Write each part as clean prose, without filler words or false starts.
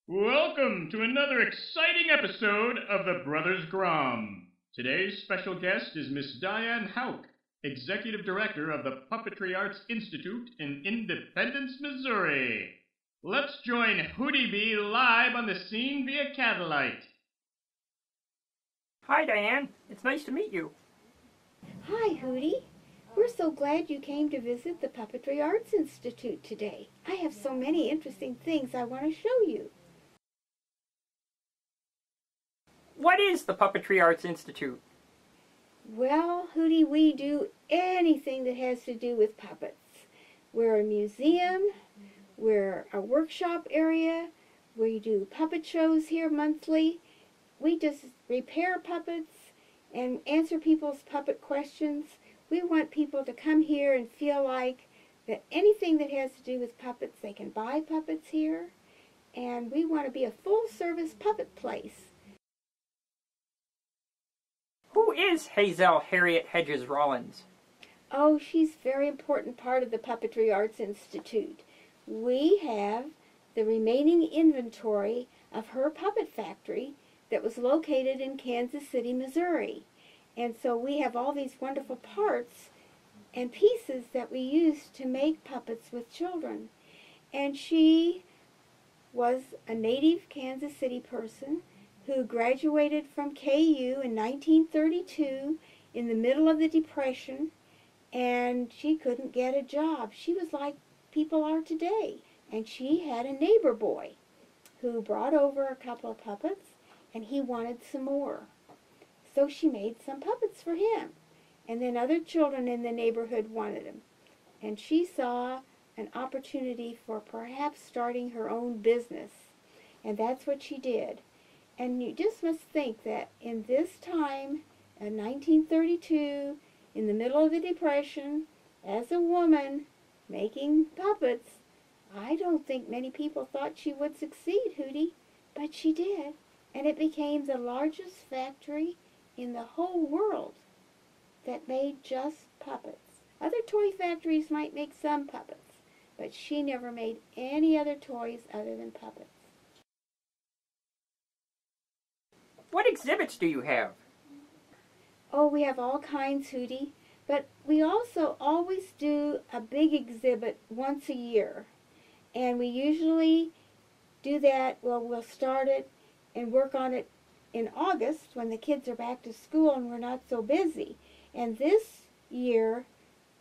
Welcome to another exciting episode of the Brothers Gromm. Today's special guest is Miss Diane Houk, Executive Director of the Puppetry Arts Institute in Independence, Missouri. Let's join Hootie B live on the scene via Catalyte. Hi, Diane. It's nice to meet you. Hi, Hootie. We're so glad you came to visit the Puppetry Arts Institute today. I have so many interesting things I want to show you. What is the Puppetry Arts Institute? Well, Hootie, we do anything that has to do with puppets. We're a museum, we're a workshop area, we do puppet shows here monthly. We just repair puppets and answer people's puppet questions. We want people to come here and feel like that anything that has to do with puppets, they can buy puppets here. And we want to be a full-service puppet place. Who is Hazel Harriet Hedges Rollins? Oh, she's a very important part of the Puppetry Arts Institute. We have the remaining inventory of her puppet factory that was located in Kansas City, Missouri. And so we have all these wonderful parts and pieces that we use to make puppets with children. And she was a native Kansas City person who graduated from KU in 1932 in the middle of the Depression, and she couldn't get a job. She was like people are today. And she had a neighbor boy who brought over a couple of puppets, and he wanted some more. So she made some puppets for him. And then other children in the neighborhood wanted them. And she saw an opportunity for perhaps starting her own business. And that's what she did. And you just must think that in this time, in 1932, in the middle of the Depression, as a woman making puppets, I don't think many people thought she would succeed, Hootie, but she did. And it became the largest factory in the whole world that made just puppets. Other toy factories might make some puppets, but she never made any other toys other than puppets. What exhibits do you have? Oh, we have all kinds, Hootie, but we also always do a big exhibit once a year. And we usually do that, well, we'll start it and work on it in August when the kids are back to school and we're not so busy. And this year,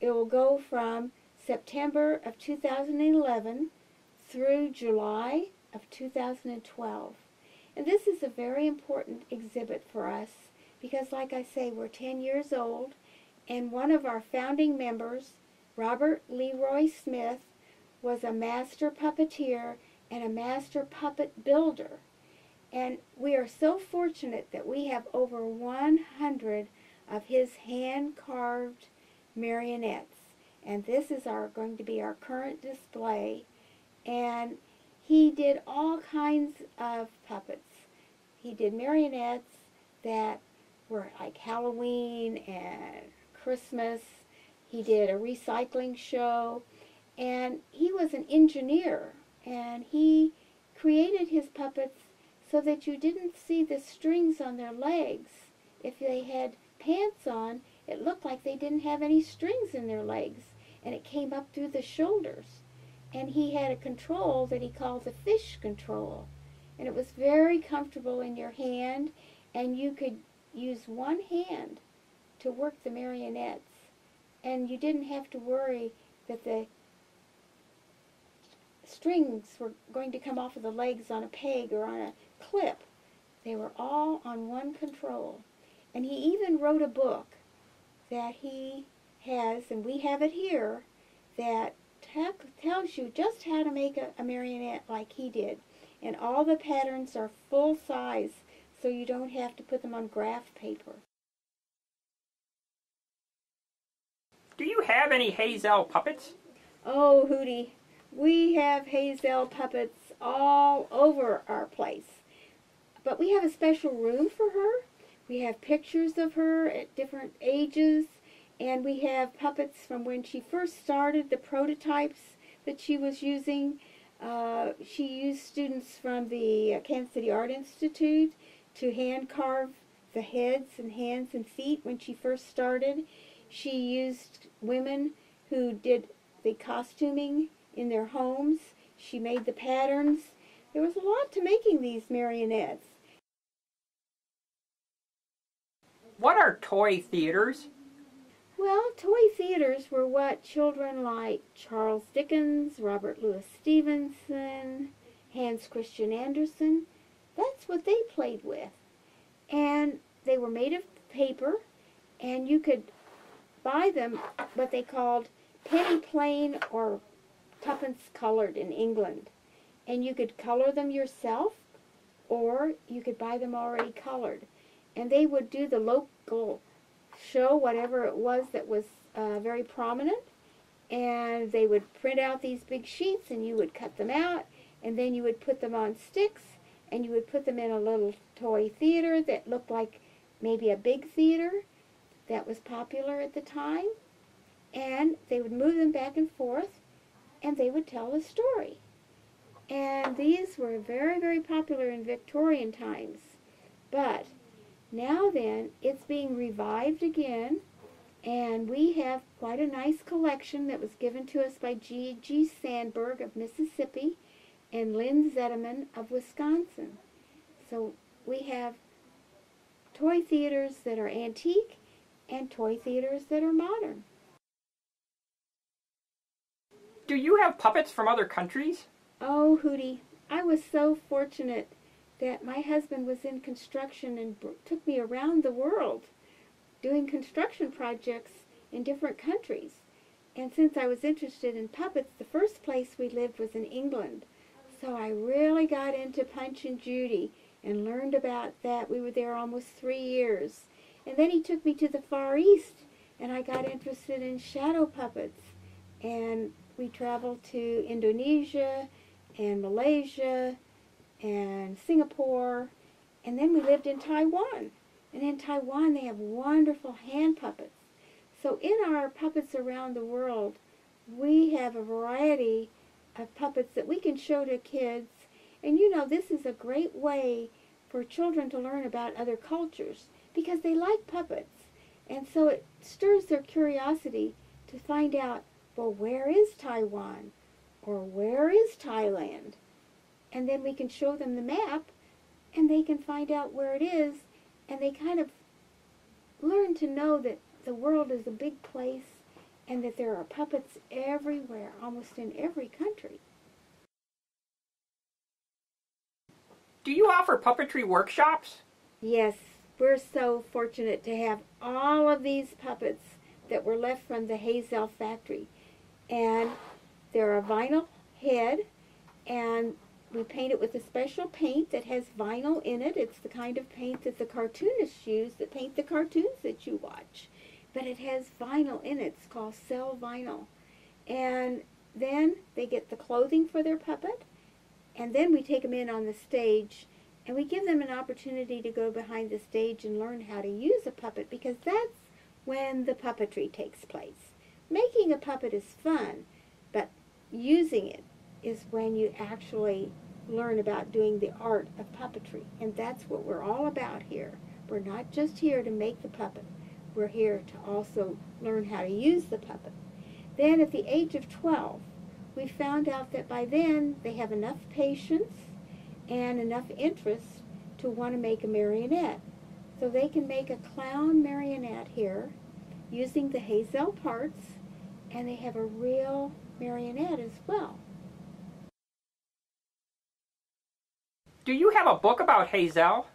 it will go from September of 2011 through July of 2012. And this is a very important exhibit for us because, like I say, we're 10 years old, and one of our founding members, Robert Leroy Smith, was a master puppeteer and a master puppet builder. And we are so fortunate that we have over 100 of his hand-carved marionettes. And this is going to be our current display. And he did all kinds of puppets. He did marionettes that were like Halloween and Christmas. He did a recycling show. And he was an engineer. And he created his puppets so that you didn't see the strings on their legs. If they had pants on, it looked like they didn't have any strings in their legs. And it came up through the shoulders. And he had a control that he called the fish control. And it was very comfortable in your hand, and you could use one hand to work the marionettes. And you didn't have to worry that the strings were going to come off of the legs on a peg or on a clip. They were all on one control. And he even wrote a book that he has, and we have it here, that tells you just how to make a marionette like he did. And all the patterns are full size, so you don't have to put them on graph paper. Do you have any Hazel puppets? Oh, Hootie, we have Hazel puppets all over our place. But we have a special room for her. We have pictures of her at different ages, And we have puppets from when she first started, the prototypes that she was using. She used students from the Kansas City Art Institute to hand carve the heads and hands and feet when she first started. She used women who did the costuming in their homes. She made the patterns. There was a lot to making these marionettes. What are toy theaters? Well, toy theaters were what children like Charles Dickens, Robert Louis Stevenson, Hans Christian Andersen, that's what they played with. And they were made of paper, and you could buy them what they called penny plain or tuppence colored in England. And you could color them yourself, or you could buy them already colored. And they would do the local show, whatever it was that was very prominent, and they would print out these big sheets, and you would cut them out, and then you would put them on sticks, and you would put them in a little toy theater that looked like maybe a big theater that was popular at the time, and they would move them back and forth, and they would tell a story. And these were very, very popular in Victorian times. But now then, it's being revived again, and we have quite a nice collection that was given to us by G.G. Sandberg of Mississippi and Lynn Zetterman of Wisconsin. So we have toy theaters that are antique and toy theaters that are modern. Do you have puppets from other countries? Oh, Hootie, I was so fortunate that my husband was in construction and took me around the world doing construction projects in different countries. And since I was interested in puppets, the first place we lived was in England. So I really got into Punch and Judy and learned about that. We were there almost 3 years. And then he took me to the Far East, and I got interested in shadow puppets. And we traveled to Indonesia and Malaysia and Singapore, and then we lived in Taiwan. And in Taiwan they have wonderful hand puppets. So in our puppets around the world, we have a variety of puppets that we can show to kids. And you know, this is a great way for children to learn about other cultures because they like puppets. And so it stirs their curiosity to find out, well, where is Taiwan? Or where is Thailand? And then we can show them the map, and they can find out where it is, and they kind of learn to know that the world is a big place and that there are puppets everywhere, almost in every country. Do you offer puppetry workshops? Yes, we're so fortunate to have all of these puppets that were left from the Hazel factory. And they're a vinyl head, and we paint it with a special paint that has vinyl in it. It's the kind of paint that the cartoonists use that paint the cartoons that you watch. But it has vinyl in it. It's called cell vinyl. And then they get the clothing for their puppet, and then we take them in on the stage, and we give them an opportunity to go behind the stage and learn how to use a puppet, because that's when the puppetry takes place. Making a puppet is fun, but using it is when you actually learn about doing the art of puppetry. And that's what we're all about here. We're not just here to make the puppet. We're here to also learn how to use the puppet. Then at the age of 12, we found out that by then they have enough patience and enough interest to want to make a marionette. So they can make a clown marionette here using the Hazel parts, and they have a real marionette as well. Do you have a book about Hazel?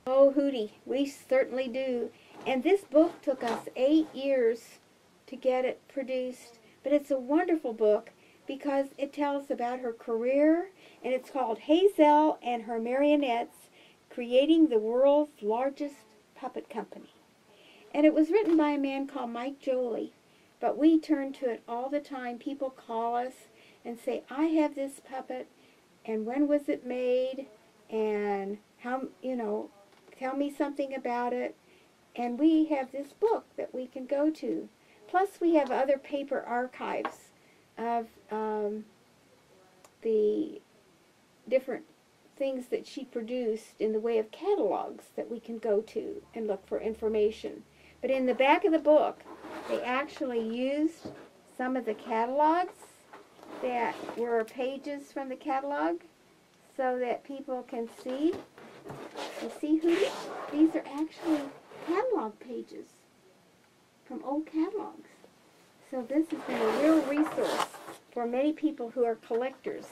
Oh, Hootie, we certainly do. And this book took us 8 years to get it produced. But it's a wonderful book because it tells about her career, and it's called Hazel and Her Marionettes, Creating the World's Largest Puppet Company. And it was written by a man called Mike Jolie. But we turn to it all the time. People call us and say, I have this puppet, and when was it made, and how, tell me something about it. And we have this book that we can go to. Plus, we have other paper archives of the different things that she produced in the way of catalogs that we can go to and look for information. But in the back of the book, they actually used some of the catalogs that were pages from the catalog so that people can see. You see, Hootie? These are actually catalog pages from old catalogs. So this has been a real resource for many people who are collectors.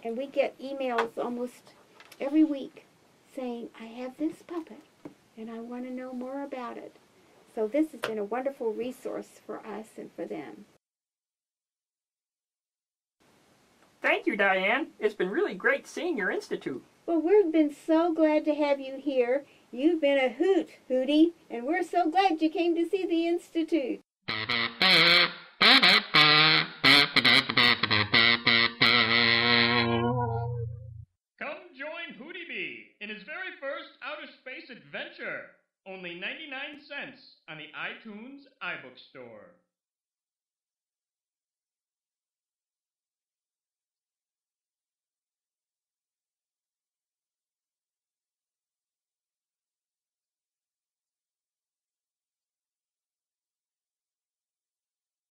And we get emails almost every week saying, I have this puppet and I want to know more about it. So this has been a wonderful resource for us and for them. Thank you, Diane. It's been really great seeing your institute. Well, we've been so glad to have you here. You've been a hoot, Hootie, and we're so glad you came to see the Institute. Come join Hootie Bee in his very first outer space adventure. Only 99 cents on the iTunes iBook Store.